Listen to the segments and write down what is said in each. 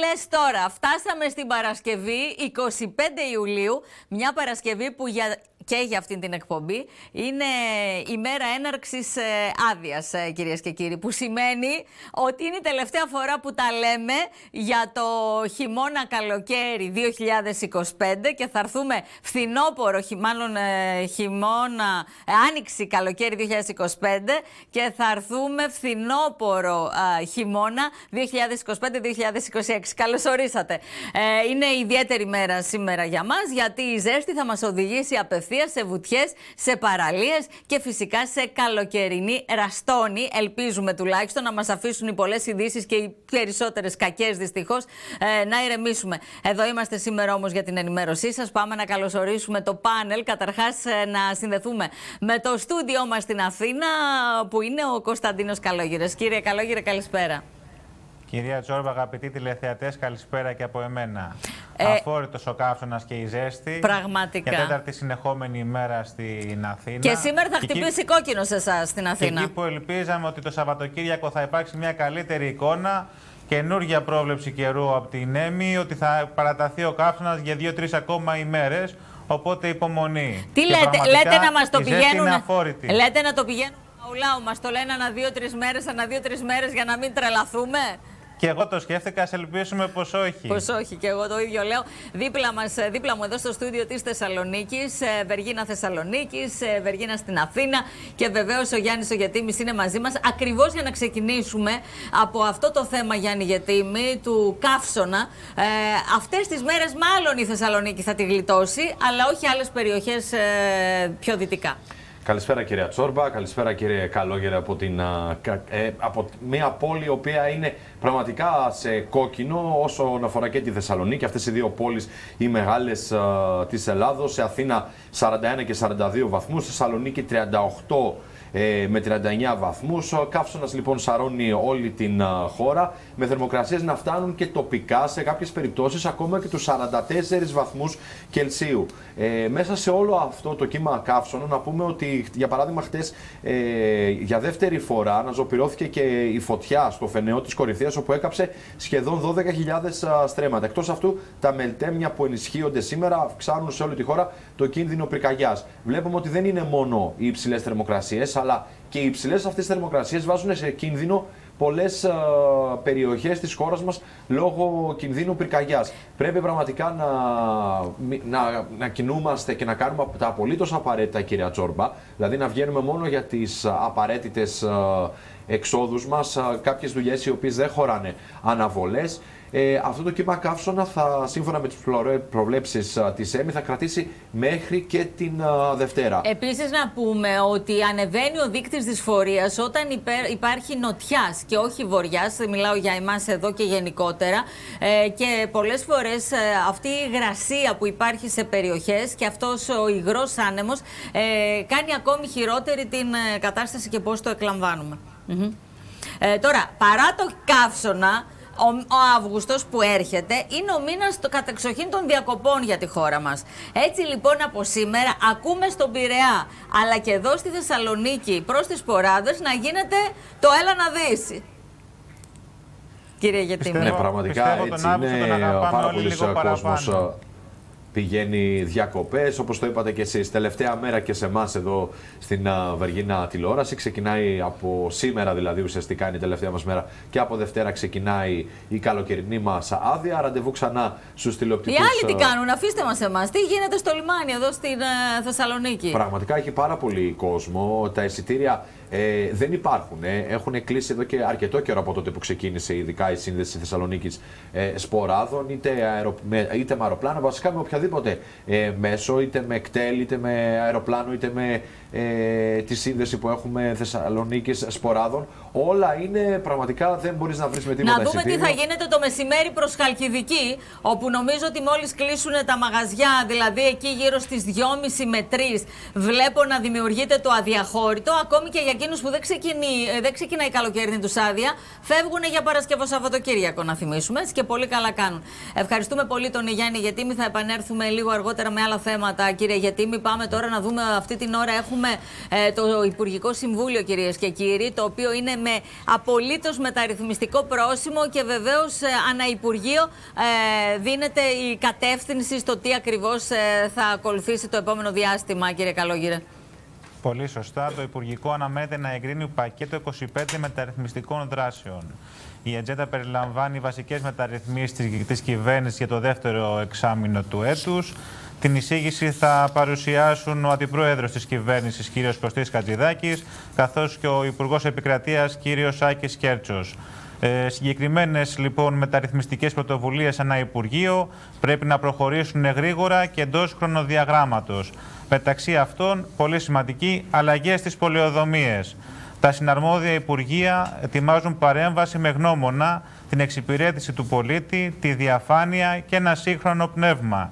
λες τώρα, φτάσαμε στην Παρασκευή 25 Ιουλίου, μια Παρασκευή που και για αυτήν την εκπομπή είναι η μέρα έναρξης άδειας, κυρίες και κύριοι, που σημαίνει ότι είναι η τελευταία φορά που τα λέμε για το χειμώνα-καλοκαίρι 2025 και θα έρθουμε φθινόπωρο, μάλλον χειμώνα, άνοιξη-καλοκαίρι 2025 και θα έρθουμε φθινόπωρο χειμώνα 2025-2026. Καλώς ορίσατε. Είναι ιδιαίτερη μέρα σήμερα για μας, γιατί η ζέστη θα μας οδηγήσει απευθείας σε βουτιές, σε παραλίες και φυσικά σε καλοκαιρινή ραστόνη. Ελπίζουμε τουλάχιστον να μας αφήσουν οι πολλές ειδήσεις και οι περισσότερες κακές δυστυχώς να ηρεμήσουμε. Εδώ είμαστε σήμερα όμως για την ενημέρωσή σας. Πάμε να καλωσορίσουμε το πάνελ. Καταρχάς να συνδεθούμε με το στούντιό μας στην Αθήνα, που είναι ο Κωνσταντίνος Καλόγυρας. Κύριε Καλόγυρε, καλησπέρα. Κυρία Τσόρμπα, αγαπητοί τηλεθεατές, καλησπέρα και από εμένα. Αφόρητος ο καύσωνας και η ζέστη. Πραγματικά. Για τέταρτη συνεχόμενη ημέρα στην Αθήνα. Και σήμερα θα χτυπήσει κόκκινο σε εσάς στην Αθήνα. Και εκεί που ελπίζαμε ότι το Σαββατοκύριακο θα υπάρξει μια καλύτερη εικόνα, καινούργια πρόβλεψη καιρού από την ΕΜΗ, ότι θα παραταθεί ο καύσωνας για 2-3 ακόμα ημέρες. Οπότε υπομονή. Τι λέτε να μας το πηγαίνουν. Λέτε να το πηγαίνουν. Ουλάου, μας το λένε ανά 2-3 μέρες για να μην τρελαθούμε. Και εγώ το σκέφτηκα, ας ελπίσουμε πως όχι. Πως όχι, και εγώ το ίδιο λέω. Δίπλα μου εδώ στο στούντιο της Θεσσαλονίκης, Βεργίνα Θεσσαλονίκης, Βεργίνα στην Αθήνα και βεβαίως ο Γιάννης ο Γετήμης είναι μαζί μας. Ακριβώς για να ξεκινήσουμε από αυτό το θέμα, Γιάννη Γετήμη, του καύσωνα. Αυτές τις μέρες μάλλον η Θεσσαλονίκη θα τη γλιτώσει, αλλά όχι άλλες περιοχές πιο δυτικά. Καλησπέρα κυρία Τσόρμπα, καλησπέρα κύριε Καλόγερε από μια πόλη η οποία είναι πραγματικά σε κόκκινο όσον αφορά και τη Θεσσαλονίκη. Αυτές οι δύο πόλεις οι μεγάλες της Ελλάδος, σε Αθήνα 41 και 42 βαθμούς, Θεσσαλονίκη 38 με 39 βαθμούς. Ο καύσωνας λοιπόν σαρώνει όλη την χώρα, με θερμοκρασίες να φτάνουν και τοπικά σε κάποιες περιπτώσεις ακόμα και τους 44 βαθμούς Κελσίου. Μέσα σε όλο αυτό το κύμα καύσωνα να πούμε ότι για παράδειγμα χτες για δεύτερη φορά αναζωπυρώθηκε και η φωτιά στο Φενεό της Κορυθίας, όπου έκαψε σχεδόν 12.000 στρέμματα. Εκτός αυτού, τα μελτέμια που ενισχύονται σήμερα αυξάνουν σε όλη τη χώρα το κίνδυνο πυρκαγιάς. Βλέπουμε ότι δεν είναι μόνο οι υψηλές θερμοκρασίες, αλλά και οι υψηλές αυτές τις βάζουν σε κίνδυνο πολλές περιοχές της χώρας μας λόγω κινδύνου πυρκαγιάς. Πρέπει πραγματικά να κινούμαστε και να κάνουμε τα απολύτως απαραίτητα, κυρία Τσόρμπα, δηλαδή να βγαίνουμε μόνο για τις απαραίτητες εξόδους μας, κάποιες δουλειές οι οποίες δεν χωράνε αναβολές. Αυτό το κύμα καύσωνα σύμφωνα με τις προβλέψεις της ΕΜΗ θα κρατήσει μέχρι και την Δευτέρα. Επίσης να πούμε ότι ανεβαίνει ο δείκτης δυσφορίας όταν υπάρχει νοτιάς και όχι βοριάς, μιλάω για εμάς εδώ και γενικότερα, και πολλές φορές αυτή η υγρασία που υπάρχει σε περιοχές και αυτός ο υγρός άνεμος κάνει ακόμη χειρότερη την κατάσταση και πώς το εκλαμβάνουμε. Τώρα, παρά το καύσωνα, ο Αύγουστος που έρχεται είναι ο μήνας κατεξοχήν των διακοπών για τη χώρα μας. Έτσι λοιπόν από σήμερα ακούμε στον Πειραιά, αλλά και εδώ στη Θεσσαλονίκη προς τις Ποράδες να γίνεται το έλα να δεις. Κύριε Γετήμη. Ναι, πραγματικά έτσι είναι, πάρα πολλοί κόσμος πηγαίνει διακοπές, όπως το είπατε και εσείς. Τελευταία μέρα και σε εμάς εδώ στην Βεργίνα τηλεόραση. Ξεκινάει από σήμερα, δηλαδή ουσιαστικά είναι η τελευταία μας μέρα, και από Δευτέρα ξεκινάει η καλοκαιρινή μας άδεια. Ραντεβού ξανά στους τηλεοπτικούς. Οι άλλοι τι κάνουν, αφήστε μας εμάς. Τι γίνεται στο λιμάνι εδώ στην Θεσσαλονίκη. Πραγματικά έχει πάρα πολύ κόσμο. Τα εισιτήρια δεν υπάρχουν. Έχουν κλείσει εδώ και αρκετό καιρό από τότε που ξεκίνησε ειδικά η σύνδεση Θεσσαλονίκης Σποράδων, είτε με αεροπλάνο, βασικά με οποιαδήποτε μέσο, είτε με κτέλ, είτε με αεροπλάνο, είτε με τη σύνδεση που έχουμε Θεσσαλονίκης Σποράδων. Όλα είναι πραγματικά, δεν μπορείς να βρεις με τίποτα εισιτήριο. Να δούμε τι θα γίνεται το μεσημέρι προς Χαλκιδική, όπου νομίζω ότι μόλις κλείσουν τα μαγαζιά, δηλαδή εκεί γύρω στις 2.30 με 3, βλέπω να δημιουργείται το αδιαχώρητο. Ακόμη και για εκείνους που δεν ξεκινάει η καλοκαιρινή τους άδεια, φεύγουν για Παρασκευό Σαββατοκύριακο, να θυμίσουμε, και πολύ καλά κάνουν. Ευχαριστούμε πολύ τον Γιάννη Γετήμη. Θα επανέλθουμε λίγο αργότερα με άλλα θέματα, κύριε Γετήμη. Πάμε τώρα να δούμε, αυτή την ώρα έχουμε έχουμε το Υπουργικό Συμβούλιο, κυρίες και κύριοι, το οποίο είναι με απολύτως μεταρρυθμιστικό πρόσημο και βεβαίως ανά Υπουργείο δίνεται η κατεύθυνση στο τι ακριβώς θα ακολουθήσει το επόμενο διάστημα, κύριε Καλόγυρε. Πολύ σωστά. Το Υπουργικό αναμένεται να εγκρίνει πακέτο 25 μεταρρυθμιστικών δράσεων. Η ατζέντα περιλαμβάνει βασικές μεταρρυθμίσεις της κυβέρνησης για το δεύτερο εξάμηνο του έτους. Την εισήγηση θα παρουσιάσουν ο Αντιπρόεδρος της κυβέρνησης, κ. Κωστής Χατζηδάκης, καθώς και ο Υπουργός Επικρατείας, κ. Σάκης Κέρτσος. Συγκεκριμένες λοιπόν μεταρρυθμιστικές πρωτοβουλίες ανά Υπουργείο πρέπει να προχωρήσουν γρήγορα και εντός χρονοδιαγράμματος. Μεταξύ αυτών, πολύ σημαντική, αλλαγές στις πολεοδομίες. Τα συναρμόδια Υπουργεία ετοιμάζουν παρέμβαση με γνώμονα την εξυπηρέτηση του πολίτη, τη διαφάνεια και ένα σύγχρονο πνεύμα.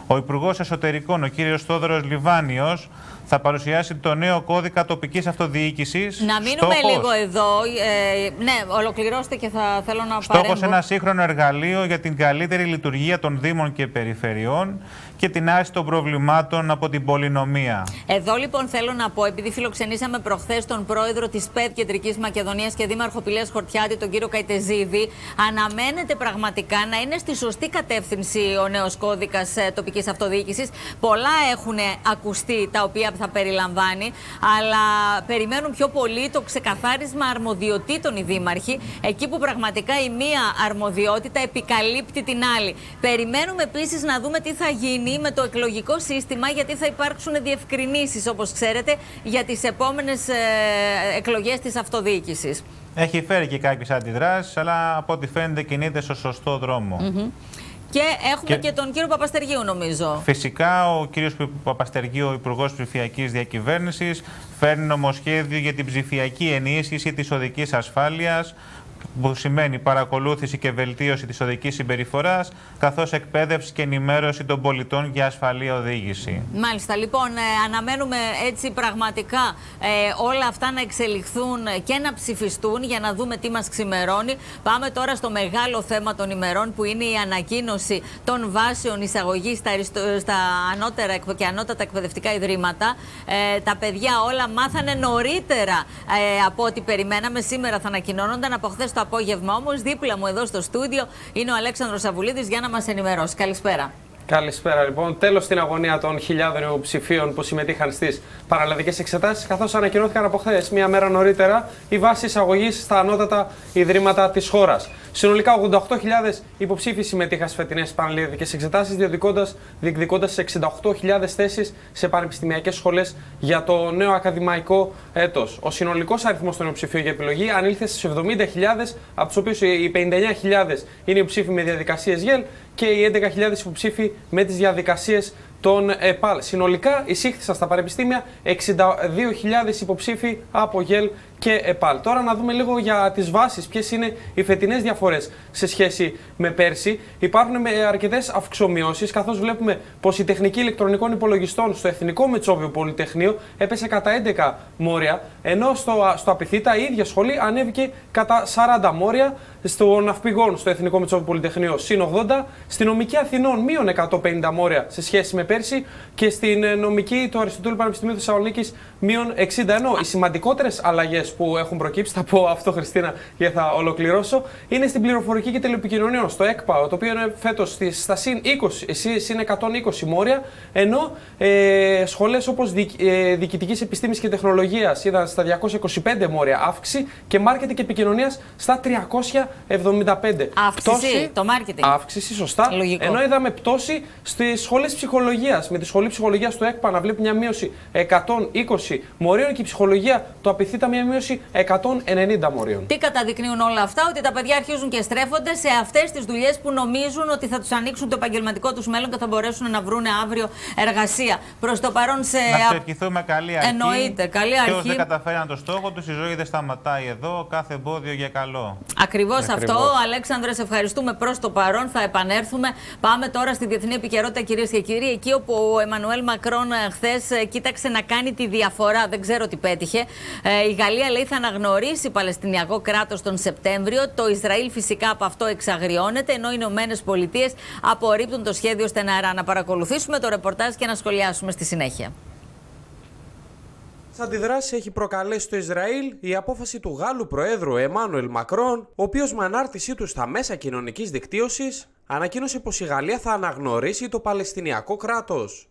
Ο Υπουργός Εσωτερικών, ο κ. Θόδωρος Λιβάνιος, θα παρουσιάσει το νέο κώδικα τοπικής αυτοδιοίκησης. Να μείνουμε λίγο εδώ. Ναι, ολοκληρώστε και θα θέλω να παρέμβω. Στόχος ένα σύγχρονο εργαλείο για την καλύτερη λειτουργία των Δήμων και Περιφερειών και την άρση των προβλημάτων από την πολυνομία. Εδώ λοιπόν θέλω να πω, επειδή φιλοξενήσαμε προχθές τον πρόεδρο της ΠΕΔ Κεντρικής Μακεδονίας και δήμαρχο Πηλαίας Χορτιάτη, τον κύριο Καϊτεζίδη, αναμένεται πραγματικά να είναι στη σωστή κατεύθυνση ο νέος κώδικας τοπικής αυτοδιοίκησης. Πολλά έχουν ακουστεί τα οποία θα περιλαμβάνει, αλλά περιμένουν πιο πολύ το ξεκαθάρισμα αρμοδιοτήτων οι δήμαρχοι, εκεί που πραγματικά η μία αρμοδιότητα επικαλύπτει την άλλη. Περιμένουμε επίσης να δούμε τι θα γίνει με το εκλογικό σύστημα, γιατί θα υπάρξουν διευκρινήσεις, όπως ξέρετε, για τις επόμενες εκλογές της αυτοδιοίκησης. Έχει φέρει και κάποιες αντιδράσεις, αλλά από ό,τι φαίνεται κινείται στο σωστό δρόμο. Και έχουμε και τον κύριο Παπαστεργίου, νομίζω. Φυσικά, ο κύριος Παπαστεργίου, ο Υπουργός Ψηφιακής Διακυβέρνησης, φέρνει νομοσχέδιο για την ψηφιακή ενίσχυση της οδικής ασφάλειας, που σημαίνει παρακολούθηση και βελτίωση της οδικής συμπεριφοράς, καθώς εκπαίδευση και ενημέρωση των πολιτών για ασφαλή οδήγηση. Μάλιστα. Λοιπόν, αναμένουμε έτσι πραγματικά όλα αυτά να εξελιχθούν και να ψηφιστούν για να δούμε τι μας ξημερώνει. Πάμε τώρα στο μεγάλο θέμα των ημερών, που είναι η ανακοίνωση των βάσεων εισαγωγής στα ανώτερα και ανώτατα εκπαιδευτικά ιδρύματα. Τα παιδιά όλα μάθανε νωρίτερα από ό,τι περιμέναμε. Σήμερα θα ανακοινώνονταν, από χθες το απόγευμα όμως. Δίπλα μου εδώ στο στούντιο είναι ο Αλέξανδρος Σαβουλίδης για να μας ενημερώσει. Καλησπέρα. Καλησπέρα λοιπόν. Τέλος στην αγωνία των χιλιάδων υποψηφίων που συμμετείχαν στις παραλλαδικές εξετάσεις, καθώς ανακοινώθηκαν από χθες, μία μέρα νωρίτερα, οι βάσεις εισαγωγής στα ανώτατα ιδρύματα της χώρας. Συνολικά 88.000 υποψήφοι συμμετείχαν στις φετινές παραλλαδικές εξετάσεις, διεκδικώντας 68.000 θέσεις σε πανεπιστημιακές σχολές για το νέο ακαδημαϊκό έτος. Ο συνολικός αριθμός των υποψηφίων για επιλογή ανήλθε στις 70.000, από τους οποίους οι 59.000 είναι υποψήφοι με διαδικασίες ΓΕΛ και οι 11.000 υποψήφοι με τις διαδικασίες των ΕΠΑΛ. Συνολικά εισήχθησαν στα πανεπιστήμια 62.000 υποψήφοι από ΓΕΛ και ΕΠΑΛ. Τώρα να δούμε λίγο για τις βάσεις, ποιες είναι οι φετινές διαφορές σε σχέση με πέρσι. Υπάρχουν αρκετές αυξομοιώσεις, καθώς βλέπουμε πως η τεχνική ηλεκτρονικών υπολογιστών στο Εθνικό Μετσόβιο Πολυτεχνείο έπεσε κατά 11 μόρια, ενώ στο Απειθήτα η ίδια σχολή ανέβηκε κατά 40 μόρια, στο Ναυπηγών στο Εθνικό Μετσόβιο Πολυτεχνείο συν 80, στη Νομική Αθηνών μείον 150 μόρια σε σχέση με πέρσι και στην Νομική του Αριστοτέλου Πανεπιστημίου Θεσσαλονίκης μείον 60. Ενώ οι σημαντικότερες αλλαγές που έχουν προκύψει, θα πω αυτό Χριστίνα και θα ολοκληρώσω, είναι στην πληροφορική και τηλεπικοινωνιών, στο ΕΚΠΑ, το οποίο είναι φέτος στα συν 20, συν 120 μόρια, ενώ σχολές όπως Διοικητικής Επιστήμης και Τεχνολογίας είδαν στα 225 μόρια αύξηση και Μάρκετινγκ και Επικοινωνίας στα 375. Αύξηση, το μάρκετινγκ. Αύξηση, σωστά. Λογικό. Ενώ είδαμε πτώση στις σχολές ψυχολογίας. Με τη σχολή ψυχολογίας του ΕΚΠΑ να βλέπει μια μείωση 120 μορίων και η ψυχολογία του Απειθήτα μια μείωση 190 μορίων. Τι καταδεικνύουν όλα αυτά? Ότι τα παιδιά αρχίζουν και στρέφονται σε αυτές τις δουλειές που νομίζουν ότι θα τους ανοίξουν το επαγγελματικό τους μέλλον και θα μπορέσουν να βρουν αύριο εργασία. Προς το παρόν σε. Να σου ευχηθούμε καλή αρχή. Εννοείται, καλή αρχή. Ποιος δεν καταφέρει το στόχο του, η ζωή δεν σταματάει εδώ. Κάθε εμπόδιο για καλό. Ακριβώς αυτό. Αλέξανδρε, σε ευχαριστούμε προς το παρόν. Θα επανέλθουμε. Πάμε τώρα στη διεθνή επικαιρότητα, κυρίες και κύριοι. Εκεί όπου ο Εμμανουέλ Μακρόν χθες κοίταξε να κάνει τη διαφορά. Δεν ξέρω τι πέτυχε. Η Γαλλία λέει θα αναγνωρίσει Παλαιστινιακό κράτος τον Σεπτέμβριο. Το Ισραήλ φυσικά από αυτό εξαγριώνεται, ενώ οι Ηνωμένες Πολιτείες απορρίπτουν το σχέδιο στεναρά. Να παρακολουθήσουμε το ρεπορτάζ και να σχολιάσουμε στη συνέχεια. Τις αντιδράσεις έχει προκαλέσει στο Ισραήλ η απόφαση του Γάλλου Προέδρου Εμμάνουελ Μακρόν, ο οποίος με ανάρτησή του στα μέσα κοινωνικής δικτύωσης ανακοίνωσε πως η Γαλλία θα αναγνωρίσει το Παλαιστινιακό κράτος.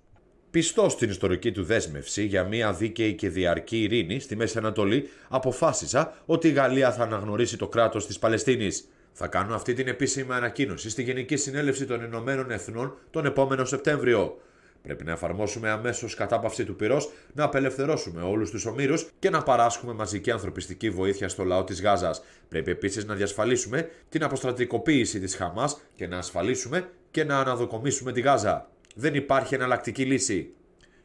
Πιστός στην ιστορική του δέσμευση για μια δίκαιη και διαρκή ειρήνη στη Μέση Ανατολή, αποφάσισα ότι η Γαλλία θα αναγνωρίσει το κράτος της Παλαιστίνης. Θα κάνω αυτή την επίσημη ανακοίνωση στη Γενική Συνέλευση των Ηνωμένων Εθνών τον επόμενο Σεπτέμβριο. Πρέπει να εφαρμόσουμε αμέσως κατάπαυση του πυρός, να απελευθερώσουμε όλους τους ομήρους και να παράσχουμε μαζική ανθρωπιστική βοήθεια στο λαό της Γάζας. Πρέπει επίσης να διασφαλίσουμε την αποστρατικοποίηση της Χαμάς και να ασφαλίσουμε και να αναδοκομίσουμε τη Γάζα. Δεν υπάρχει εναλλακτική λύση.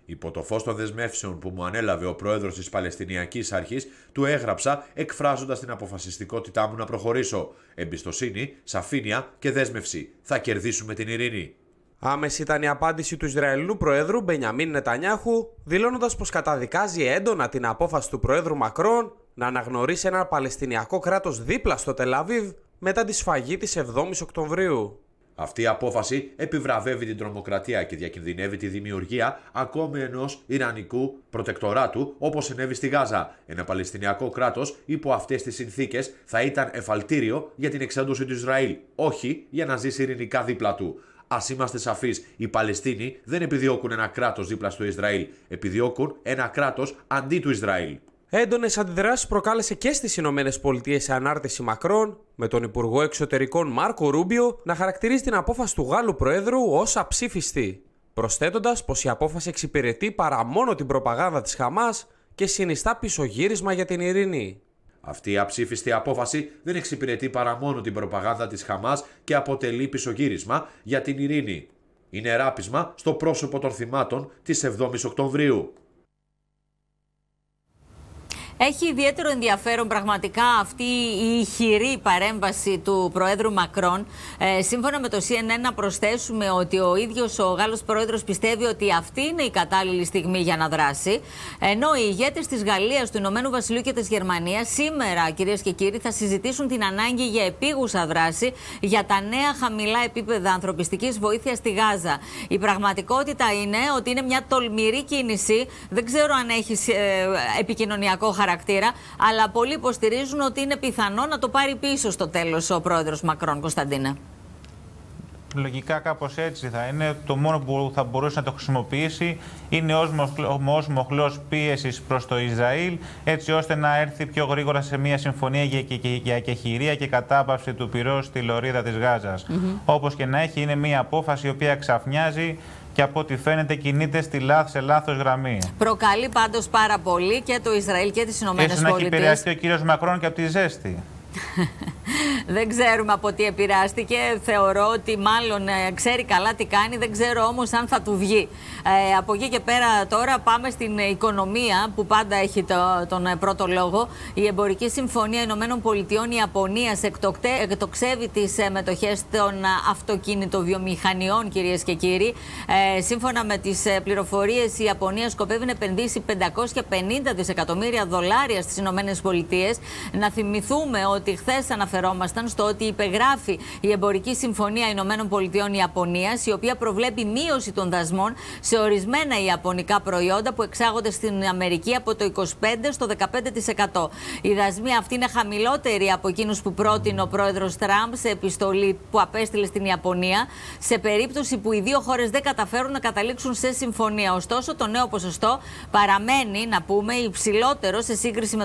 Υπό το φως των δεσμεύσεων που μου ανέλαβε ο πρόεδρος της Παλαιστινιακής Αρχής, του έγραψα εκφράζοντας την αποφασιστικότητά μου να προχωρήσω. Εμπιστοσύνη, σαφήνεια και δέσμευση. Θα κερδίσουμε την ειρήνη. Άμεση ήταν η απάντηση του Ισραηλινού Προέδρου Μπενιαμίν Νετανιάχου, δηλώνοντας πως καταδικάζει έντονα την απόφαση του Προέδρου Μακρόν να αναγνωρίσει ένα Παλαιστινιακό κράτος δίπλα στο Τελ-Αβίβ μετά τη σφαγή της 7ης Οκτωβρίου. Αυτή η απόφαση επιβραβεύει την τρομοκρατία και διακινδυνεύει τη δημιουργία ακόμη ενός Ιρανικού προτεκτοράτου όπως συνέβη στη Γάζα. Ένα Παλαιστινιακό κράτος υπό αυτές τις συνθήκες θα ήταν εφαλτήριο για την εξάντληση του Ισραήλ, όχι για να ζήσει ειρηνικά δίπλα του. Ας είμαστε σαφείς, οι Παλαιστίνοι δεν επιδιώκουν ένα κράτος δίπλα στο Ισραήλ, επιδιώκουν ένα κράτος αντί του Ισραήλ. Έντονες αντιδράσεις προκάλεσε και στις Ηνωμένες Πολιτείες σε ανάρτηση Μακρόν, με τον Υπουργό Εξωτερικών Μάρκο Ρούμπιο να χαρακτηρίζει την απόφαση του Γάλλου Προέδρου ως αψήφιστη, προσθέτοντας πως η απόφαση εξυπηρετεί παρά μόνο την προπαγάνδα της Χαμάς και συνιστά πισωγύρισμα για την ειρήνη. Αυτή η αψήφιστη απόφαση δεν εξυπηρετεί παρά μόνο την προπαγάνδα της Χαμάς και αποτελεί πισωγύρισμα για την ειρήνη. Είναι ράπισμα στο πρόσωπο των θυμάτων της 7ης Οκτωβρίου. Έχει ιδιαίτερο ενδιαφέρον πραγματικά αυτή η ηχηρή παρέμβαση του Προέδρου Μακρόν. Σύμφωνα με το CNN, να προσθέσουμε ότι ο ίδιος ο Γάλλος Πρόεδρος πιστεύει ότι αυτή είναι η κατάλληλη στιγμή για να δράσει. Ενώ οι ηγέτες της Γαλλίας, του Ηνωμένου Βασιλείου και της Γερμανίας σήμερα, κυρίες και κύριοι, θα συζητήσουν την ανάγκη για επίγουσα δράση για τα νέα χαμηλά επίπεδα ανθρωπιστικής βοήθειας στη Γάζα. Η πραγματικότητα είναι ότι είναι μια τολμηρή κίνηση. Δεν ξέρω αν έχει επικοινωνιακό χαρακτήρα, αλλά πολλοί υποστηρίζουν ότι είναι πιθανό να το πάρει πίσω στο τέλος ο πρόεδρος Μακρόν. Κωνσταντίνε. Λογικά κάπως έτσι θα είναι. Το μόνο που θα μπορούσε να το χρησιμοποιήσει είναι ως μοχλός πίεσης προς το Ισραήλ, έτσι ώστε να έρθει πιο γρήγορα σε μια συμφωνία για εκεχηρία και κατάπαυση του πυρός στη λωρίδα της Γάζας. Όπως και να έχει, είναι μια απόφαση η οποία ξαφνιάζει και από ό,τι φαίνεται κινείται σε λάθος γραμμή. Προκαλεί πάντως πάρα πολύ και το Ισραήλ και τις Ηνωμένες Πολιτείες. Ίσως να έχει επηρεαστεί ο κύριος Μακρόν και από τη ζέστη. Δεν ξέρουμε από τι επηρεάστηκε. Θεωρώ ότι μάλλον ξέρει καλά τι κάνει. Δεν ξέρω όμως αν θα του βγει. Από εκεί και πέρα τώρα πάμε στην οικονομία που πάντα έχει τον πρώτο λόγο. Η Εμπορική Συμφωνία Ηνωμένων Πολιτειών Ιαπωνίας εκτοξεύει τις μετοχές των αυτοκινητοβιομηχανιών, κυρίες και κύριοι. Σύμφωνα με τις πληροφορίες, η Ιαπωνία σκοπεύει να επενδύσει $550 δισεκατομμύρια στις Ηνωμένες Πολιτείες. Να θυμηθούμε ότι χθες αναφερόμασταν στο ότι υπεγράφει η Εμπορική Συμφωνία Ηνωμένων Πολιτειών Ιαπωνίας, η οποία προβλέπει μείωση των δασμών σε ορισμένα ιαπωνικά προϊόντα που εξάγονται στην Αμερική από το 25% στο 15%. Οι δασμοί αυτοί είναι χαμηλότεροι από εκείνους που πρότεινε ο πρόεδρος Τραμπ σε επιστολή που απέστειλε στην Ιαπωνία, σε περίπτωση που οι δύο χώρες δεν καταφέρουν να καταλήξουν σε συμφωνία. Ωστόσο, το νέο ποσοστό παραμένει, να πούμε, υψηλότερο σε σύγκριση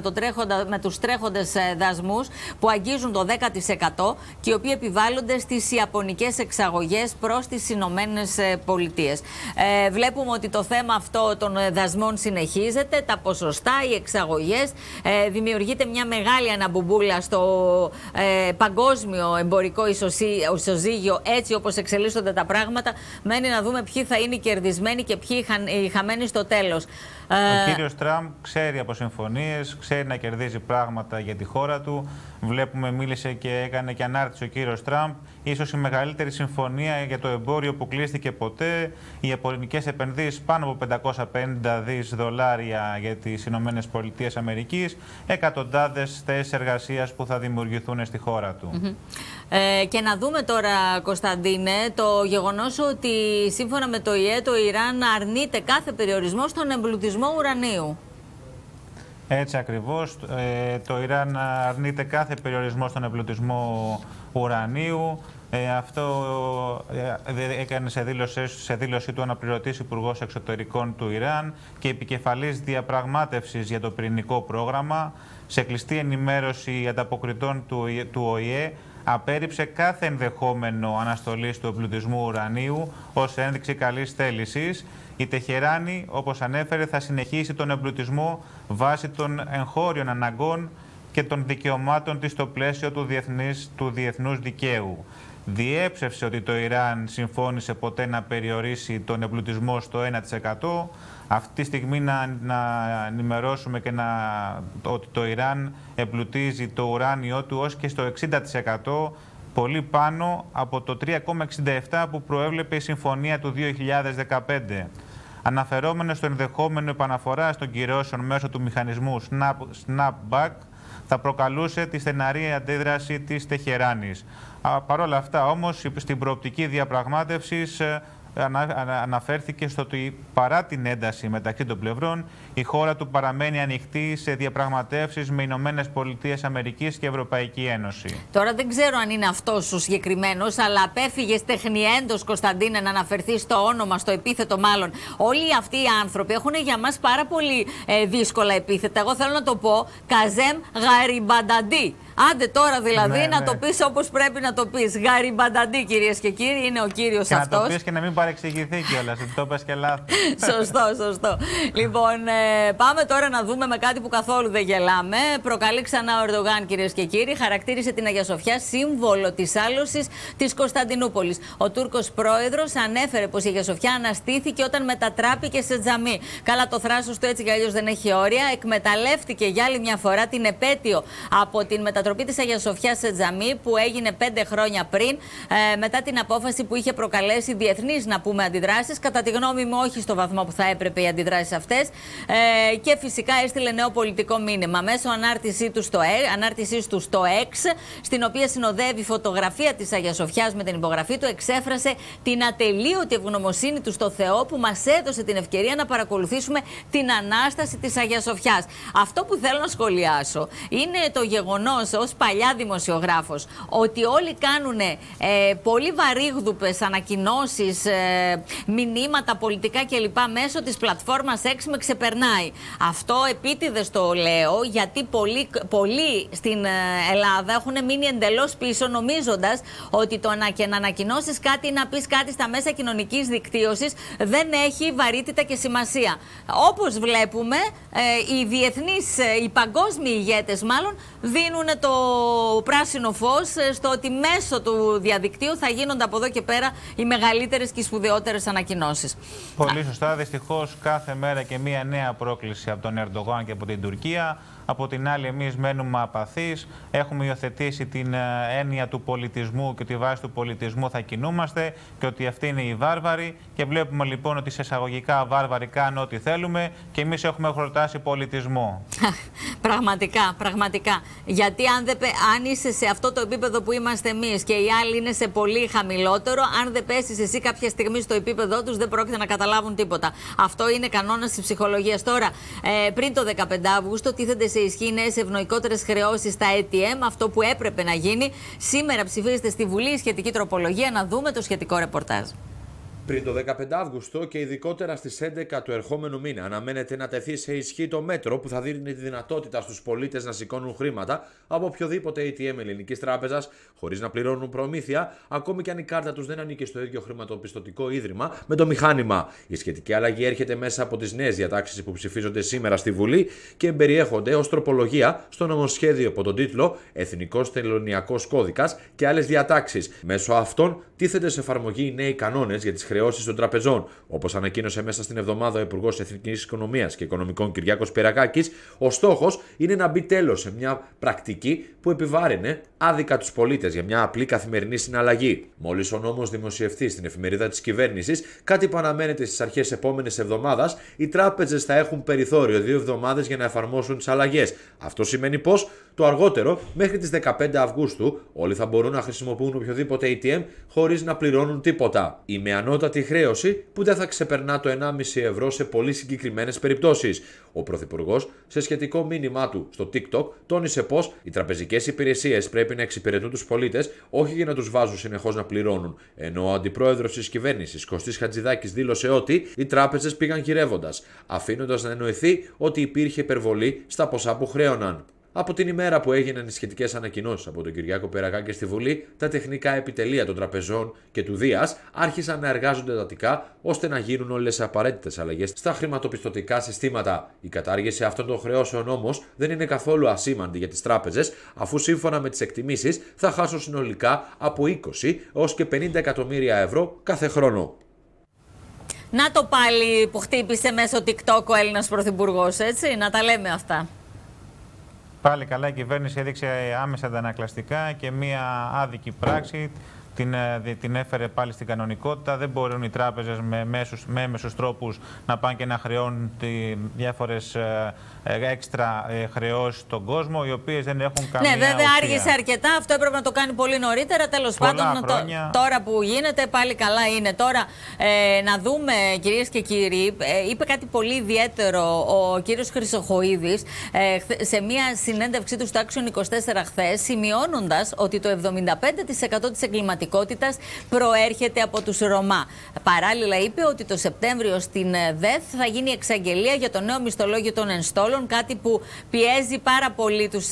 με τους τρέχοντες δασμούς που αγγίζουν το 10% και οι οποίοι επιβάλλονται στις ιαπωνικές εξαγωγές προς τις Ηνωμένες Πολιτείες. Βλέπουμε ότι το θέμα αυτό των δασμών συνεχίζεται, τα ποσοστά, οι εξαγωγές, δημιουργείται μια μεγάλη αναμπομπούλα στο παγκόσμιο εμπορικό ισοζύγιο, έτσι όπως εξελίσσονται τα πράγματα. Μένει να δούμε ποιοι θα είναι οι κερδισμένοι και ποιοι οι χαμένοι στο τέλος. Ο κύριος Τραμπ ξέρει από συμφωνίες, ξέρει να κερδίζει πράγματα για τη χώρα του. Βλέπουμε, μίλησε και έκανε και ανάρτηση ο κύριος Τραμπ. Ίσως η μεγαλύτερη συμφωνία για το εμπόριο που κλείστηκε ποτέ. Οι ιαπωνικές επενδύσεις πάνω από $550 δις για τις Ηνωμένες Πολιτείες Αμερικής. Εκατοντάδες θέσεις εργασίας που θα δημιουργηθούν στη χώρα του. Και να δούμε τώρα, Κωνσταντίνε, το γεγονός ότι σύμφωνα με το ΙΕ το Ιράν αρνείται κάθε περιορισμό στον εμπλουτισμό ουρανίου. Έτσι ακριβώς. Το Ιράν αρνείται κάθε περιορισμό στον εμπλουτισμό ουρανίου. Αυτό έκανε σε δήλωσή του ο αναπληρωτής Υπουργός Εξωτερικών του Ιράν και επικεφαλής διαπραγμάτευσης για το πυρηνικό πρόγραμμα. Σε κλειστή ενημέρωση ανταποκριτών του ΟΗΕ, απέρριψε κάθε ενδεχόμενο αναστολής του εμπλουτισμού ουρανίου ως ένδειξη καλής θέλησης. Η Τεχεράνη, όπως ανέφερε, θα συνεχίσει τον εμπλουτισμό βάσει των εγχώριων αναγκών και των δικαιωμάτων της στο πλαίσιο του διεθνούς δικαίου. Διέψευσε ότι το Ιράν συμφώνησε ποτέ να περιορίσει τον εμπλουτισμό στο 1%. Αυτή τη στιγμή να ενημερώσουμε και ότι το Ιράν εμπλουτίζει το ουράνιό του ως και στο 60%, πολύ πάνω από το 3,67% που προέβλεπε η συμφωνία του 2015. Αναφερόμενο στο ενδεχόμενο επαναφοράς των κυρώσεων μέσω του μηχανισμού snapback, θα προκαλούσε τη στεναρή αντίδραση της Τεχεράνης. Παρ' όλα αυτά όμως, στην προοπτική διαπραγμάτευσης αναφέρθηκε στο ότι παρά την ένταση μεταξύ των πλευρών, η χώρα του παραμένει ανοιχτή σε διαπραγματεύσεις με Ηνωμένες Πολιτείες Αμερικής και Ευρωπαϊκή Ένωση. Τώρα δεν ξέρω αν είναι αυτός ο συγκεκριμένος, αλλά απέφυγες τεχνιέντος, Κωνσταντίνε, να αναφερθεί στο όνομα, στο επίθετο μάλλον. Όλοι αυτοί οι άνθρωποι έχουν για μας πάρα πολύ δύσκολα επίθετα. Εγώ θέλω να το πω Καζέμ Γαριμπανταντί. Άντε τώρα δηλαδή να το πεις όπως πρέπει να το πεις. Γαριμπανταντί, κυρίες και κύριοι, είναι ο κύριος και αυτός. Να το πεις και να μην παρεξηγηθεί κιόλας, ότι το πες και λάθος. Σωστό. Λοιπόν, πάμε τώρα να δούμε με κάτι που καθόλου δεν γελάμε. Προκαλεί ξανά ο Ερντογάν, κυρίες και κύριοι. Χαρακτήρισε την Αγία Σοφιά σύμβολο της άλωσης της Κωνσταντινούπολης. Ο Τούρκος πρόεδρος ανέφερε πως η Αγία Σοφιά αναστήθηκε όταν μετατράπηκε σε τζαμί. Καλά, το θράσος του έτσι κι αλλιώς δεν έχει όρια. Εκμεταλλεύτηκε για άλλη μια φορά την επέτειο από την μετατροπή της Αγίας Σοφιάς σε τζαμί που έγινε 5 χρόνια πριν, μετά την απόφαση που είχε προκαλέσει διεθνείς, να πούμε, αντιδράσεις. Κατά τη γνώμη μου, όχι στο βαθμό που θα έπρεπε οι αντιδράσεις αυτές. Και φυσικά έστειλε νέο πολιτικό μήνυμα μέσω ανάρτησής του στο X, στην οποία συνοδεύει φωτογραφία της Αγίας Σοφιάς με την υπογραφή του. Εξέφρασε την ατελείωτη ευγνωμοσύνη του στο Θεό που μας έδωσε την ευκαιρία να παρακολουθήσουμε την Ανάσταση της Αγίας Σοφιάς. Αυτό που θέλω να σχολιάσω είναι το γεγονός, ως παλιά δημοσιογράφος, ότι όλοι κάνουν πολύ βαρύγδουπες ανακοινώσεις, μηνύματα πολιτικά κλπ. Μέσω της πλατφόρμας X με ξεπερνάει. Αυτό επίτηδες το λέω, γιατί πολλοί στην Ελλάδα έχουν μείνει εντελώς πίσω, νομίζοντας ότι το να ανακοινώσεις κάτι ή να πεις κάτι στα μέσα κοινωνικής δικτύωσης δεν έχει βαρύτητα και σημασία. Όπως βλέπουμε, οι διεθνείς, οι παγκόσμιοι ηγέτες μάλλον, δίνουν το πράσινο φως στο ότι μέσω του διαδικτύου θα γίνονται από εδώ και πέρα οι μεγαλύτερες και οι σπουδαιότερες ανακοινώσεις. Πολύ σωστά. Δυστυχώς κάθε μέρα και μία νέα πρόκληση από τον Ερντογάν και από την Τουρκία. Από την άλλη, εμείς μένουμε απαθείς. Έχουμε υιοθετήσει την έννοια του πολιτισμού και τη βάση του πολιτισμού θα κινούμαστε και ότι αυτοί είναι οι βάρβαροι. Και βλέπουμε λοιπόν ότι σε εισαγωγικά βάρβαροι κάνουν ό,τι θέλουμε και εμείς έχουμε χορτάσει πολιτισμό. Πραγματικά. Γιατί αν είσαι σε αυτό το επίπεδο που είμαστε εμείς και οι άλλοι είναι σε πολύ χαμηλότερο, αν δεν πέσεις εσύ κάποια στιγμή στο επίπεδό τους, δεν πρόκειται να καταλάβουν τίποτα. Αυτό είναι κανόνας της ψυχολογίας. Τώρα, πριν το 15 Αύγουστο, τίθενται σε ισχύ νέες ευνοϊκότερες χρεώσεις στα ATM, αυτό που έπρεπε να γίνει. Σήμερα ψηφίζεται στη Βουλή η σχετική τροπολογία. Να δούμε το σχετικό ρεπορτάζ. Πριν το 15 Αύγουστο και ειδικότερα στις 11 του ερχόμενου μήνα αναμένεται να τεθεί σε ισχύ το μέτρο που θα δίνει τη δυνατότητα στους πολίτες να σηκώνουν χρήματα από οποιοδήποτε ATM ελληνικής τράπεζας χωρίς να πληρώνουν προμήθεια, ακόμη και αν η κάρτα τους δεν ανήκει στο ίδιο χρηματοπιστωτικό ίδρυμα με το μηχάνημα. Η σχετική αλλαγή έρχεται μέσα από τις νέες διατάξεις που ψηφίζονται σήμερα στη Βουλή και εμπεριέχονται ως τροπολογία στο νομοσχέδιο από τον τίτλο Εθνικός Τελωνειακός Κώδικας και άλλες διατάξεις. Μέσω αυτών τίθενται σε εφαρμογή οι νέοι κανόνες για τις χρεώσεις των τραπεζών. Όπως ανακοίνωσε μέσα στην εβδομάδα ο Υπουργός Εθνικής Οικονομίας και Οικονομικών Κυριάκος Περακάκης, ο στόχος είναι να μπει τέλος σε μια πρακτική που επιβάρυνε άδικα τους πολίτες για μια απλή καθημερινή συναλλαγή. Μόλις ο νόμος δημοσιευτεί στην εφημερίδα της κυβέρνησης, κάτι που αναμένεται στις αρχές επόμενης εβδομάδας, οι τράπεζες θα έχουν περιθώριο 2 εβδομάδες για να εφαρμόσουν τις αλλαγές. Αυτό σημαίνει πως το αργότερο, μέχρι τις 15 Αυγούστου, όλοι θα μπορούν να χρησιμοποιούν οποιοδήποτε ATM χωρίς να πληρώνουν τίποτα. Ή με ανώτατη χρέωση που δεν θα ξεπερνά το 1,5 ευρώ σε πολύ συγκεκριμένες περιπτώσεις. Ο Πρωθυπουργός, σε σχετικό μήνυμά του στο TikTok, τόνισε πως οι τραπεζικές υπηρεσίες πρέπει να εξυπηρετούν τους πολίτες, όχι για να τους βάζουν συνεχώς να πληρώνουν. Ενώ ο αντιπρόεδρος της κυβέρνησης, Κωστής Χατζηδάκης, δήλωσε ότι οι τράπεζες πήγαν γυρεύοντας, αφήνοντας να εννοηθεί ότι υπήρχε υπερβολή στα ποσά που χρέωναν. Από την ημέρα που έγιναν οι σχετικές ανακοινώσεις από τον Κυριάκο Περακάκη στη Βουλή, τα τεχνικά επιτελεία των τραπεζών και του Δίας άρχισαν να εργάζονται εντατικά ώστε να γίνουν όλες οι απαραίτητες αλλαγές στα χρηματοπιστωτικά συστήματα. Η κατάργηση αυτών των χρεώσεων όμως δεν είναι καθόλου ασήμαντη για τις τράπεζες, αφού σύμφωνα με τις εκτιμήσεις θα χάσουν συνολικά από 20 έως και 50 εκατομμύρια ευρώ κάθε χρόνο. Να το πάλι που χτύπησε μέσω TikTok ο Έλληνας Πρωθυπουργός, έτσι, να τα λέμε αυτά. Πάλι καλά η κυβέρνηση έδειξε άμεσα αντανακλαστικά και μία άδικη πράξη. Την έφερε πάλι στην κανονικότητα. Δεν μπορούν οι τράπεζες με έμεσους τρόπους να πάνε και να χρεώνουν διάφορες έξτρα χρεώσεις στον κόσμο, οι οποίες δεν έχουν καμία ουσία. Ναι, βέβαια άργησε αρκετά. Αυτό έπρεπε να το κάνει πολύ νωρίτερα. Τέλος πάντων, τώρα που γίνεται, πάλι καλά είναι. Τώρα να δούμε, κυρίες και κύριοι, είπε κάτι πολύ ιδιαίτερο ο κύριος Χρυσοχοΐδης σε μια συνέντευξή του στο Action 24 χθες, σημειώνοντας ότι το 75% της εγκληματικότητας προέρχεται από τους Ρωμά. Παράλληλα είπε ότι το Σεπτέμβριο στην ΔΕΘ θα γίνει εξαγγελία για το νέο μισθολόγιο των ενστόλων, κάτι που πιέζει πάρα πολύ τους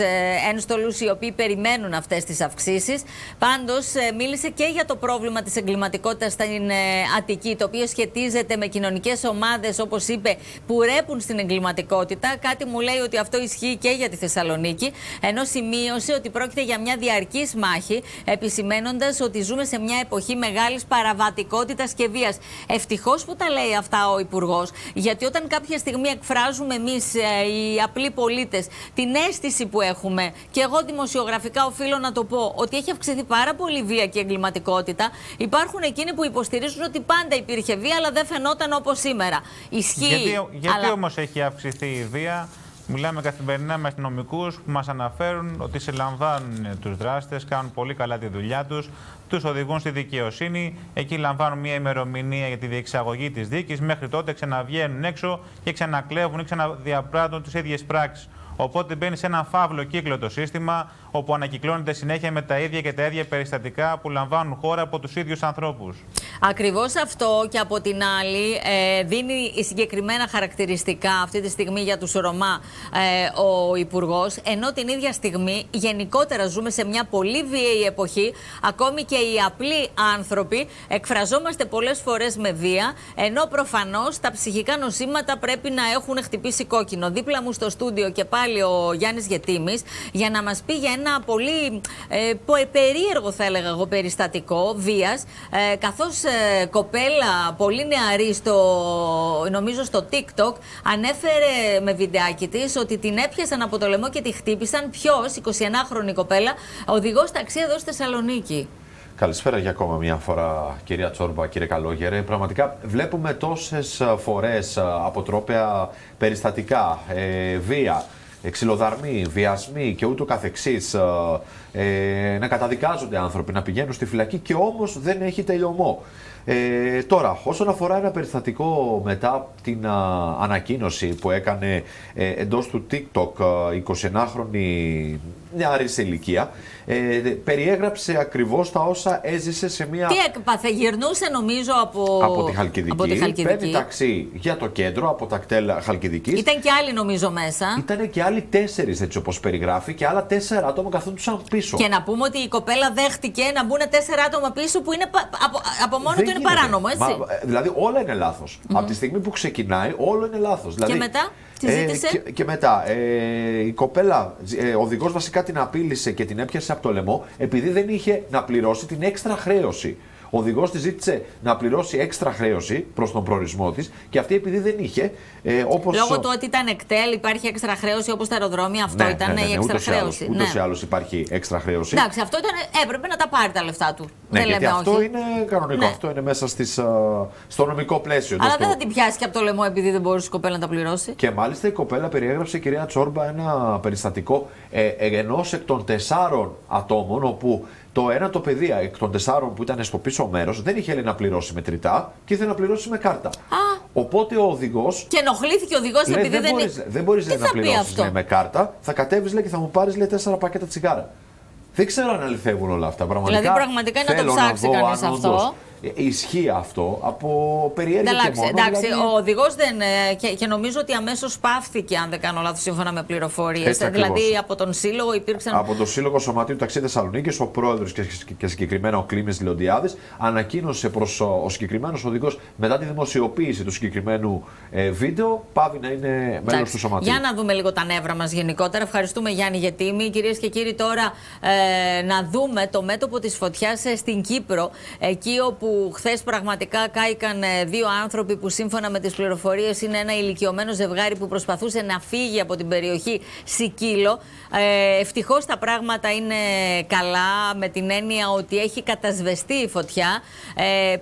ένστολους οι οποίοι περιμένουν αυτές τις αυξήσεις. Πάντως μίλησε και για το πρόβλημα της εγκληματικότητας στην Αττική, το οποίο σχετίζεται με κοινωνικές ομάδες, όπως είπε, που ρέπουν στην εγκληματικότητα. Κάτι μου λέει ότι αυτό ισχύει και για τη Θεσσαλονίκη, ενώ σημείωσε ότι πρόκειται για μια διαρκής μάχη, επισημένοντας ότι ζούμε σε μια εποχή μεγάλης παραβατικότητας και βίας. Ευτυχώς που τα λέει αυτά ο Υπουργός, γιατί όταν κάποια στιγμή εκφράζουμε εμείς οι απλοί πολίτες την αίσθηση που έχουμε, και εγώ δημοσιογραφικά οφείλω να το πω, ότι έχει αυξηθεί πάρα πολύ βία και εγκληματικότητα, υπάρχουν εκείνοι που υποστηρίζουν ότι πάντα υπήρχε βία, αλλά δεν φαινόταν όπως σήμερα. Ισχύει. Γιατί όμως έχει αυξηθεί η βία? Μιλάμε καθημερινά με αστυνομικούς που μας αναφέρουν ότι συλλαμβάνουν τους δράστες, κάνουν πολύ καλά τη δουλειά τους, τους οδηγούν στη δικαιοσύνη, εκεί λαμβάνουν μια ημερομηνία για τη διεξαγωγή της δίκης, μέχρι τότε ξαναβγαίνουν έξω και ξανακλέβουν ή ξαναδιαπράττουν τις ίδιες πράξεις. Οπότε μπαίνει σε ένα φαύλο κύκλο το σύστημα, όπου ανακυκλώνεται συνέχεια με τα ίδια και τα ίδια περιστατικά που λαμβάνουν χώρα από τους ίδιους ανθρώπους. Ακριβώς αυτό, και από την άλλη δίνει συγκεκριμένα χαρακτηριστικά αυτή τη στιγμή για τους Ρωμά ο Υπουργός, ενώ την ίδια στιγμή γενικότερα ζούμε σε μια πολύ βίαιη εποχή, ακόμη και οι απλοί άνθρωποι εκφραζόμαστε πολλές φορές με βία, ενώ προφανώς τα ψυχικά νοσήματα πρέπει να έχουν χτυπήσει κόκκινο. Δίπλα μου στο στούντιο και πάλι ο Γιάννης Γετήμης για να μας πει για ένα πολύ περίεργο, θα έλεγα εγώ, περιστατικό βίας, καθώς κοπέλα πολύ νεαρή νομίζω στο TikTok ανέφερε με βιντεάκι της ότι την έπιασαν από το λαιμό και τη χτύπησαν. Ποιος? 21χρονη κοπέλα, οδηγός ταξί εδώ στη Θεσσαλονίκη. Καλησπέρα για ακόμα μια φορά, κυρία Τσόρμπα, κύριε Καλόγερε. Πραγματικά βλέπουμε τόσες φορές αποτρόπαια περιστατικά, βία, ξυλοδαρμοί, βιασμοί και ούτω καθεξής, να καταδικάζονται άνθρωποι, να πηγαίνουν στη φυλακή, και όμως δεν έχει τελειωμό. Τώρα, όσον αφορά ένα περιστατικό μετά την ανακοίνωση που έκανε εντός του TikTok 21χρονη νεαρή σε ηλικία, περιέγραψε ακριβώς τα όσα έζησε σε μια... Τι έπαθε? Γυρνούσε νομίζω από τη Χαλκιδική. Παίρνει ταξί για το κέντρο από τα κτέλ Χαλκιδικής. Ήταν και άλλοι νομίζω μέσα. Ήταν και άλλοι 4, έτσι όπως περιγράφει, και άλλα 4 άτομα καθόντουσαν πίσω. Και να πούμε ότι η κοπέλα δέχτηκε να μπουν 4 άτομα πίσω, που είναι από μόνο του είναι παράνομο, έτσι. Δηλαδή όλα είναι λάθος. Από τη στιγμή που ξεκινάει, όλο είναι λάθος. Δηλαδή, και μετά και μετά η κοπέλα, ο οδηγός βασικά την απείλησε και την έπιασε από το λαιμό, επειδή δεν είχε να πληρώσει την έξτρα χρέωση. Ο οδηγός της ζήτησε να πληρώσει έξτρα χρέωση προς τον προορισμό της και αυτή επειδή δεν είχε. Λόγω του ότι ήταν εκτέλ, υπάρχει έξτρα χρέωση όπως τα αεροδρόμια, αυτό ήταν η έξτρα χρέωση. Ούτως ή άλλως υπάρχει έξτρα χρέωση. Εντάξει, αυτό έπρεπε να τα πάρει τα λεφτά του. Ναι, δεν γιατί λέμε αυτό όχι. είναι κανονικό, αυτό είναι μέσα στο νομικό πλαίσιο. Αλλά δεν θα την πιάσει και από το λαιμό επειδή δεν μπορούσε η κοπέλα να τα πληρώσει. Και μάλιστα η κοπέλα περιέγραψε, η κυρία Τσόρμπα, ένα περιστατικό ενός εκ των 4 ατόμων, όπου το ένα το παιδί εκ των 4 που ήταν στο πίσω μέρος δεν είχε, λέει, να πληρώσει μετρητά και ήθελε να πληρώσει με κάρτα. Οπότε ο οδηγός. Και ενοχλήθηκε ο οδηγός επειδή δεν μπορείς να πληρώσεις με κάρτα. Θα κατέβεις, λέει, και θα μου πάρεις, λέει, 4 πακέτα τσιγάρα. Δεν ξέρω αν αληθεύουν όλα αυτά. Δηλαδή, πραγματικά είναι να το ψάξει κανείς αυτό. Ισχύει αυτό από περιέργεια και μόνο. Εντάξει, δηλαδή... ο οδηγός δεν. Και νομίζω ότι αμέσως πάυθηκε, αν δεν κάνω λάθος, σύμφωνα με πληροφορίες. Δηλαδή από τον Σύλλογο υπήρξαν. Από τον Σύλλογο Σωματείου Ταξί Θεσσαλονίκης, ο πρόεδρος και συγκεκριμένα ο Κλίμης Λεοντιάδης ανακοίνωσε προς ο συγκεκριμένος οδηγός, μετά τη δημοσιοποίηση του συγκεκριμένου βίντεο, πάβει να είναι μέλος του Σωματείου. Για να δούμε λίγο τα νεύρα μας γενικότερα. Ευχαριστούμε, Γιάννη Γετήμη. Κυρίες και κύριοι, τώρα να δούμε το μέτωπο της φωτιάς στην Κύπρο, εκεί όπου χθες πραγματικά κάηκαν 2 άνθρωποι που σύμφωνα με τις πληροφορίες είναι ένα ηλικιωμένο ζευγάρι που προσπαθούσε να φύγει από την περιοχή Σικίλο. Ευτυχώς τα πράγματα είναι καλά, με την έννοια ότι έχει κατασβεστεί η φωτιά.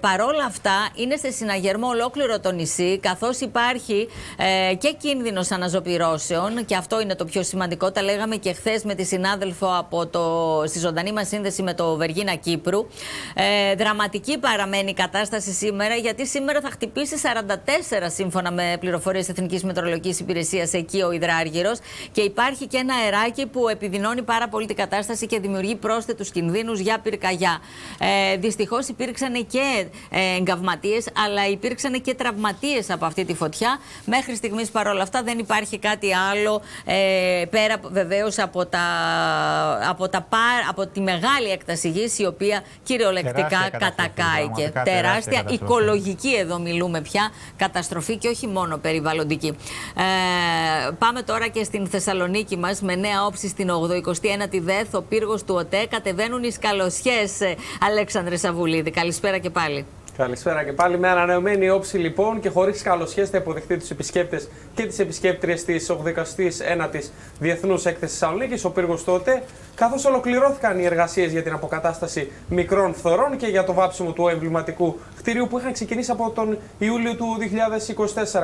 Παρόλα αυτά είναι σε συναγερμό ολόκληρο το νησί, καθώς υπάρχει και κίνδυνος αναζωπυρώσεων, και αυτό είναι το πιο σημαντικό. Τα λέγαμε και χθες με τη συνάδελφο στη ζωντανή μας σύνδεση με το Βεργίνα Κύπρου. Δραματική παραμένει η κατάσταση σήμερα, γιατί σήμερα θα χτυπήσει 44 σύμφωνα με πληροφορίες Εθνικής Μετεωρολογικής Υπηρεσίας εκεί ο υδράργυρος, και υπάρχει και ένα αεράκι που επιδεινώνει πάρα πολύ την κατάσταση και δημιουργεί πρόσθετους κινδύνους για πυρκαγιά. Δυστυχώς υπήρξαν και εγκαυματίες, αλλά υπήρξαν και τραυματίες από αυτή τη φωτιά. Μέχρι στιγμής παρόλα αυτά δεν υπάρχει κάτι άλλο πέρα βεβαίως από τη μεγάλη έκταση γης, η οποία κυριολεκτικά κατακάηκε. Τεράστια οικολογική, εδώ μιλούμε πια, καταστροφή και όχι μόνο περιβαλλοντική. Πάμε τώρα και στην Θεσσαλονίκη μας με νέα όψη στην 81η ΔΕΘ, ο πύργος του ΟΤΕ. Κατεβαίνουν οι σκαλωσιές, Αλέξανδρε Σαβουλίδη. Καλησπέρα και πάλι. Καλησπέρα και πάλι. Με ανανεωμένη όψη λοιπόν και χωρίς σκαλωσιές θα υποδεχτεί τους επισκέπτες και τις επισκέπτριες της 81ης Διεθνούς Έκθεσης Θεσσαλονίκης, ο πύργος του ΟΤΕ, καθώς ολοκληρώθηκαν οι εργασίες για την αποκατάσταση μικρών φθορών και για το βάψιμο του εμβληματικού κτηρίου που είχαν ξεκινήσει από τον Ιούλιο του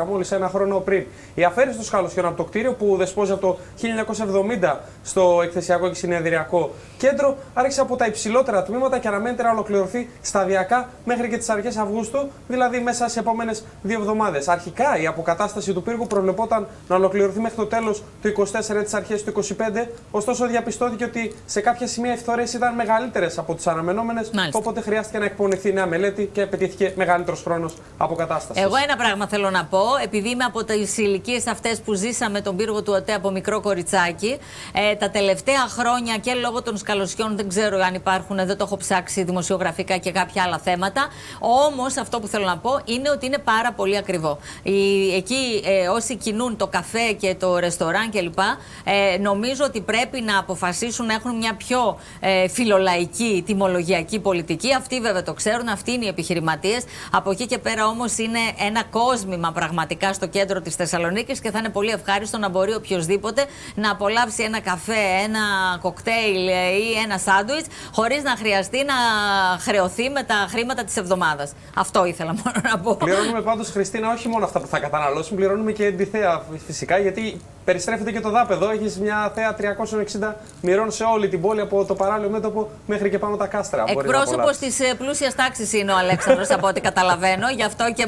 2024, μόλις 1 χρόνο πριν. Η αφαίρεση των σκαλωσιών από το κτίριο, που δεσπόζει από το 1970 στο εκθεσιακό και συνεδριακό κέντρο, άρχισε από τα υψηλότερα τμήματα και αναμένεται να ολοκληρωθεί σταδιακά μέχρι και τις αρχές Αυγούστου, δηλαδή μέσα σε επόμενες 2 εβδομάδες. Αρχικά η αποκατάσταση του πύργου προβλεπόταν να ολοκληρωθεί μέχρι το τέλος του 24 ή τις αρχές του 25, ωστόσο διαπιστώθηκε ότι σε κάποια σημεία οι φθορές ήταν μεγαλύτερες από τις αναμενόμενες, οπότε χρειάστηκε να εκπονηθεί νέα μελέτη και απαιτήθηκε μεγαλύτερος χρόνος αποκατάστασης. Εγώ ένα πράγμα θέλω να πω, επειδή είμαι από τις ηλικίες αυτές που ζήσαμε τον πύργο του ΟΤΕ από μικρό κοριτσάκι, τα τελευταία χρόνια και λόγω των σκαλωσιών, δεν ξέρω αν υπάρχουν, δεν το έχω ψάξει δημοσιογραφικά και κάποια άλλα θέματα. Όμως αυτό που θέλω να πω είναι ότι είναι πάρα πολύ ακριβό. Εκεί όσοι κινούν το καφέ και το ρεστοράν κλπ. Νομίζω ότι πρέπει να αποφασίσουν να έχουν μια πιο φιλολαϊκή τιμολογιακή πολιτική. Αυτοί βέβαια το ξέρουν, αυτοί είναι οι επιχειρηματίες. Από εκεί και πέρα όμως είναι ένα κόσμημα πραγματικά στο κέντρο της Θεσσαλονίκης και θα είναι πολύ ευχάριστο να μπορεί οποιοδήποτε να απολαύσει ένα καφέ, ένα κοκτέιλ ή ένα σάντουιτς χωρίς να χρειαστεί να χρεωθεί με τα χρήματα της εβδομάδας. Αυτό ήθελα μόνο να πω. Πληρώνουμε πάντως, Χριστίνα, όχι μόνο αυτά που θα καταναλώσουμε, πληρώνουμε και τη θέα φυσικά, γιατί περιστρέφεται και το δάπεδο. Έχεις μια θέα 360 μοιρών σε όλη την πόλη, από το παράλιο μέτωπο μέχρι και πάνω τα κάστρα. Εκπρόσωπος της πλούσιας τάξης είναι ο Αλέξανδρος, από ό,τι καταλαβαίνω, γι' αυτό και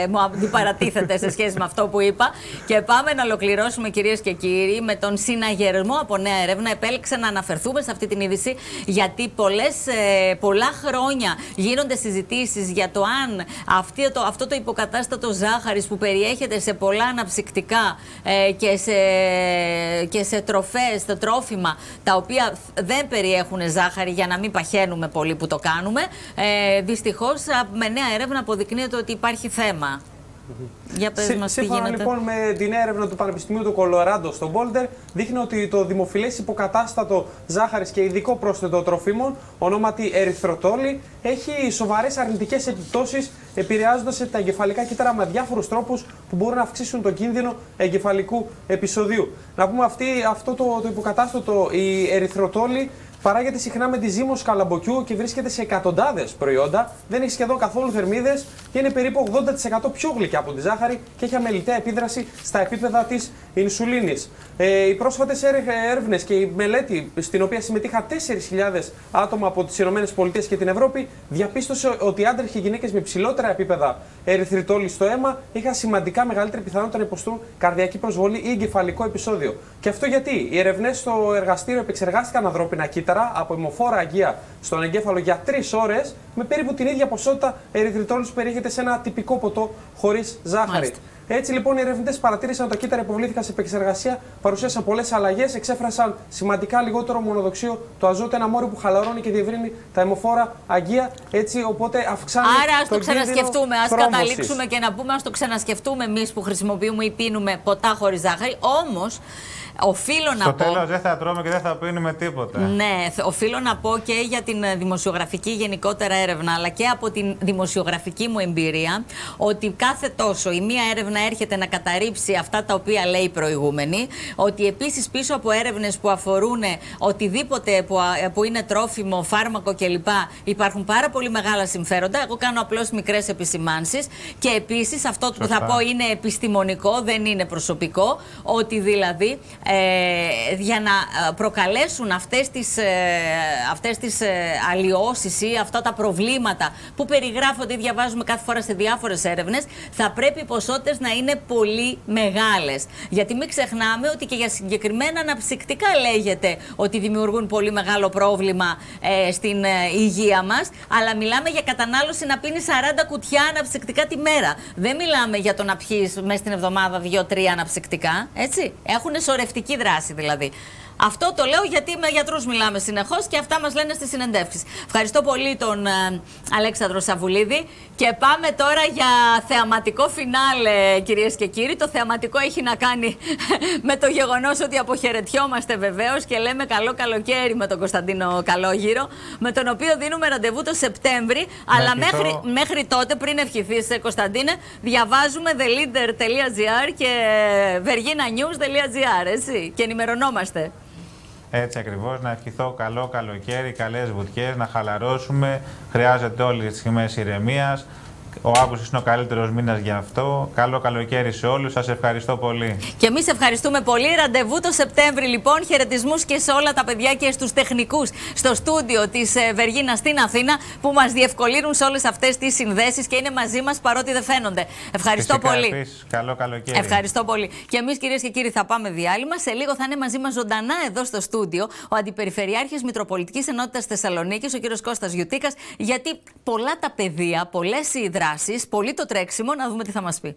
μου αντιπαρατίθεται σε σχέση με αυτό που είπα. Και πάμε να ολοκληρώσουμε, κυρίες και κύριοι, με τον συναγερμό από νέα έρευνα. Επέλεξα να αναφερθούμε σε αυτή την είδηση, γιατί πολλά χρόνια γίνονται συζητήσεις για το αν αυτό το υποκατάστατο ζάχαρης που περιέχεται σε πολλά αναψυκτικά και σε τροφές, το τρόφιμα, τα οποία δεν περιέχουν ζάχαρη, για να μην παχαίνουμε πολύ που το κάνουμε, δυστυχώς με νέα έρευνα αποδεικνύεται ότι υπάρχει θέμα. Για πες μας τι Σύμφωνα γίνεται. λοιπόν με την έρευνα του Πανεπιστημίου του Κολοράντο στο Boulder, δείχνει ότι το δημοφιλές υποκατάστατο ζάχαρης και ειδικό πρόσθετο τροφίμων, ονόματι ερυθροτόλη, έχει σοβαρές αρνητικές επιπτώσεις, επηρεάζοντας τα εγκεφαλικά κύτταρα με διάφορους τρόπους που μπορούν να αυξήσουν τον κίνδυνο εγκεφαλικού επεισοδίου. Να πούμε αυτό το υποκατάστατο, η ερυθροτόλη, παράγεται συχνά με τη ζύμωση καλαμποκιού και βρίσκεται σε εκατοντάδες προϊόντα, δεν έχει σχεδόν καθόλου θερμίδες και είναι περίπου 80% πιο γλυκιά από τη ζάχαρη και έχει αμεληταία επίδραση στα επίπεδα της ινσουλίνης. Οι πρόσφατες έρευνες και η μελέτη, στην οποία συμμετείχαν 4.000 άτομα από τις ΗΠΑ και την Ευρώπη, διαπίστωσε ότι άντρες και γυναίκες με ψηλότερα επίπεδα ερυθριτόλη στο αίμα είχαν σημαντικά μεγαλύτερη πιθανότητα να υποστούν καρδιακή προσβολή ή εγκεφαλικό επεισόδιο. Και αυτό γιατί οι ερευνές στο εργαστήριο επεξεργάστηκαν ανθρώπινα κύτταρα από αιμοφόρα αγία στον εγκέφαλο για 3 ώρες με περίπου την ίδια ποσότητα ερυθριτόλης που περιέχεται σε ένα τυπικό ποτό χωρίς ζάχαρη. Μάλιστα. Έτσι λοιπόν οι ερευνητές παρατήρησαν ότι τα κύτταρα που υποβλήθηκαν σε επεξεργασία παρουσίασαν πολλές αλλαγές, εξέφρασαν σημαντικά λιγότερο μονοδοξείο το αζότο, ένα μόριο που χαλαρώνει και διευρύνει τα αιμοφόρα αγία, έτσι οπότε αυξάνει. Άρα ας το ξανασκεφτούμε, ας θρόμβωσης. καταλήξουμε και να πούμε, ας το ξανασκεφτούμε εμείς που χρησιμοποιούμε ή πίνουμε ποτά χωρίς ζάχαρη, όμως οφείλω να πω. Στο τέλος δεν θα τρώμε και δεν θα πίνουμε τίποτα. Ναι, οφείλω να πω και για την δημοσιογραφική γενικότερα έρευνα, αλλά και από την δημοσιογραφική μου εμπειρία, ότι κάθε τόσο η μία έρευνα έρχεται να καταρρύψει αυτά τα οποία λέει η προηγούμενη, ότι επίσης πίσω από έρευνες που αφορούν οτιδήποτε που είναι τρόφιμο, φάρμακο κλπ. Υπάρχουν πάρα πολύ μεγάλα συμφέροντα. Εγώ κάνω απλώς μικρές επισημάνσεις και επίσης αυτό που θα πω είναι επιστημονικό, δεν είναι προσωπικό, ότι δηλαδή για να προκαλέσουν αυτές τις αλλοιώσεις ή αυτά τα προβλήματα που περιγράφονται ή διαβάζουμε κάθε φορά σε διάφορες έρευνες, θα πρέπει οι ποσότητες να είναι πολύ μεγάλες. Γιατί μην ξεχνάμε ότι και για συγκεκριμένα αναψυκτικά λέγεται ότι δημιουργούν πολύ μεγάλο πρόβλημα στην υγεία μας, αλλά μιλάμε για κατανάλωση να πίνεις 40 κουτιά αναψυκτικά τη μέρα. Δεν μιλάμε για το να πιείς μέσα στην εβδομάδα 2-3 αναψυκτικά, έτσι. Έχουν σωρευτική δράση δηλαδή. Αυτό το λέω γιατί με γιατρούς μιλάμε συνεχώς και αυτά μας λένε στις συνεντεύξεις. Ευχαριστώ πολύ τον Αλέξανδρο Σαβουλίδη και πάμε τώρα για θεαματικό φινάλε, κυρίες και κύριοι. Το θεαματικό έχει να κάνει με το γεγονός ότι αποχαιρετιόμαστε βεβαίως και λέμε καλό καλοκαίρι με τον Κωνσταντίνο Καλόγυρο, με τον οποίο δίνουμε ραντεβού το Σεπτέμβρη, αλλά μέχρι τότε, πριν ευχηθείς Κωνσταντίνε, διαβάζουμε theleader.gr και verginanews.gr, έτσι, και ενημερωνόμαστε. Έτσι ακριβώς, να ευχηθώ καλό καλοκαίρι, καλές βουτιές, να χαλαρώσουμε. Χρειάζεται όλες τις στιγμές ηρεμίας. Ο Αύγουστος είναι ο καλύτερος μήνας γι' αυτό. Καλό καλοκαίρι σε όλους. Σας ευχαριστώ πολύ. Και εμείς ευχαριστούμε πολύ. Ραντεβού το Σεπτέμβρη, λοιπόν. Χαιρετισμούς και σε όλα τα παιδιά και στους τεχνικούς στο στούντιο της Βεργίνα στην Αθήνα που μας διευκολύνουν σε όλες αυτές τις συνδέσεις και είναι μαζί μας παρότι δεν φαίνονται. Ευχαριστώ πολύ. Επίσης, καλό καλοκαίρι. Ευχαριστώ πολύ. Και εμείς, κυρίες και κύριοι, θα πάμε διάλειμμα. Σε λίγο θα είναι μαζί μας ζωντανά εδώ στο στούντιο ο Αντιπεριφερειάρχης Μητροπολιτικής Ενότητας Θεσσαλονίκης, ο κύριος Κώστας Γιουτίκας, γιατί πολλά τα παιδεία, πολλές οι δράσεις, πολύ το τρέξιμο, να δούμε τι θα μας πει.